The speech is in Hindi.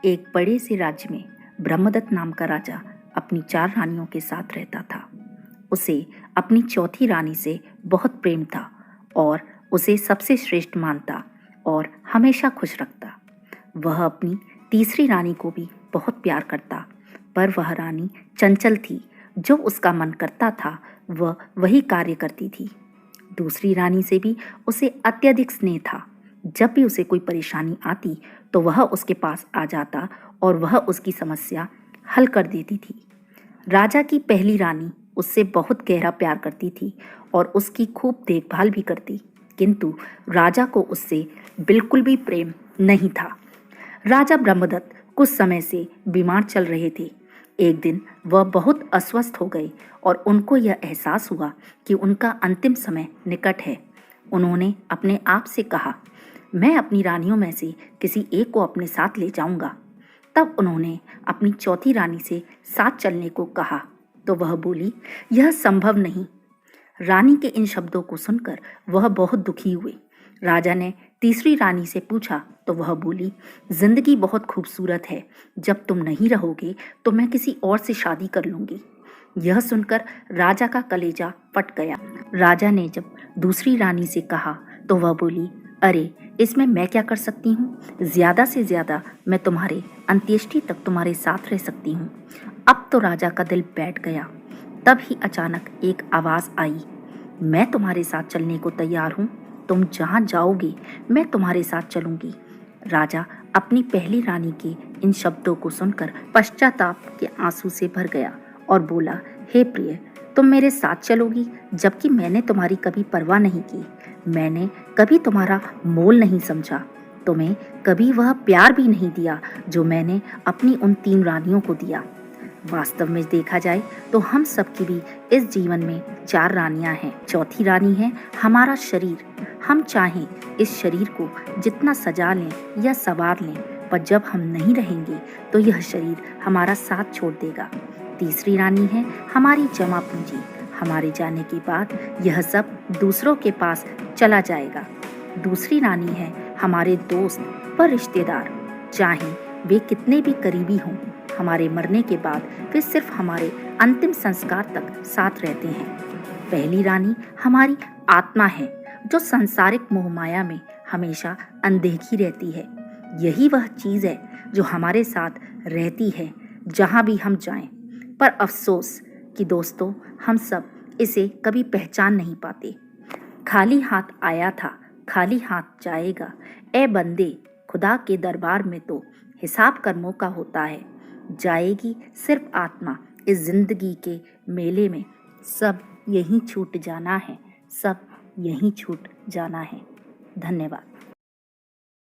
एक बड़े से राज्य में ब्रह्मदत्त नाम का राजा अपनी 4 रानियों के साथ रहता था। उसे अपनी चौथी रानी से बहुत प्रेम था और उसे सबसे श्रेष्ठ मानता और हमेशा खुश रखता। वह अपनी तीसरी रानी को भी बहुत प्यार करता, पर वह रानी चंचल थी। जो उसका मन करता था वह वही कार्य करती थी। दूसरी रानी से भी उसे अत्यधिक स्नेह था। जब भी उसे कोई परेशानी आती तो वह उसके पास आ जाता और वह उसकी समस्या हल कर देती थी। राजा की पहली रानी उससे बहुत गहरा प्यार करती थी और उसकी खूब देखभाल भी करती, किंतु राजा को उससे बिल्कुल भी प्रेम नहीं था। राजा ब्रह्मदत्त कुछ समय से बीमार चल रहे थे। एक दिन वह बहुत अस्वस्थ हो गए और उनको यह एहसास हुआ कि उनका अंतिम समय निकट है। उन्होंने अपने आप से कहा, मैं अपनी रानियों में से किसी एक को अपने साथ ले जाऊंगा। तब उन्होंने अपनी चौथी रानी से साथ चलने को कहा तो वह बोली, यह संभव नहीं। रानी के इन शब्दों को सुनकर वह बहुत दुखी हुए। राजा ने तीसरी रानी से पूछा तो वह बोली, जिंदगी बहुत खूबसूरत है, जब तुम नहीं रहोगे तो मैं किसी और से शादी कर लूंगी। यह सुनकर राजा का कलेजा फट गया। राजा ने जब दूसरी रानी से कहा तो वह बोली, अरे इसमें मैं क्या कर सकती हूँ, ज्यादा से ज्यादा मैं तुम्हारे अंत्येष्टि तक तुम्हारे साथ रह सकती हूँ। अब तो राजा का दिल बैठ गया। तब ही अचानक एक आवाज आई, मैं तुम्हारे साथ चलने को तैयार हूँ, तुम जहाँ जाओगे मैं तुम्हारे साथ चलूंगी। राजा अपनी पहली रानी के इन शब्दों को सुनकर पश्चाताप के आंसू से भर गया और बोला, हे प्रिय, तुम मेरे साथ चलोगी जबकि मैंने तुम्हारी कभी परवाह नहीं की। मैंने कभी तुम्हारा मोल नहीं समझा, तुम्हें कभी वह प्यार भी नहीं दिया जो मैंने अपनी उन 3 रानियों को दिया। वास्तव में देखा जाए तो हम सबकी भी इस जीवन में 4 रानियां हैं। चौथी रानी है हमारा शरीर। हम चाहें इस शरीर को जितना सजा लें या संवार लें, पर जब हम नहीं रहेंगे तो यह शरीर हमारा साथ छोड़ देगा। तीसरी रानी है हमारी जमा पूंजी। हमारे जाने के बाद यह सब दूसरों के पास चला जाएगा। दूसरी रानी है हमारे दोस्त व रिश्तेदार। चाहे वे कितने भी करीबी हों, हमारे मरने के बाद वे सिर्फ हमारे अंतिम संस्कार तक साथ रहते हैं। पहली रानी हमारी आत्मा है जो सांसारिक मोहमाया में हमेशा अनदेखी रहती है। यही वह चीज़ है जो हमारे साथ रहती है जहाँ भी हम जाएं। पर अफसोस कि दोस्तों, हम सब इसे कभी पहचान नहीं पाते। खाली हाथ आया था, खाली हाथ जाएगा। ए बंदे, खुदा के दरबार में तो हिसाब कर्मों का होता है। जाएगी सिर्फ आत्मा इस जिंदगी के मेले में। सब यहीं छूट जाना है, सब यहीं छूट जाना है। धन्यवाद।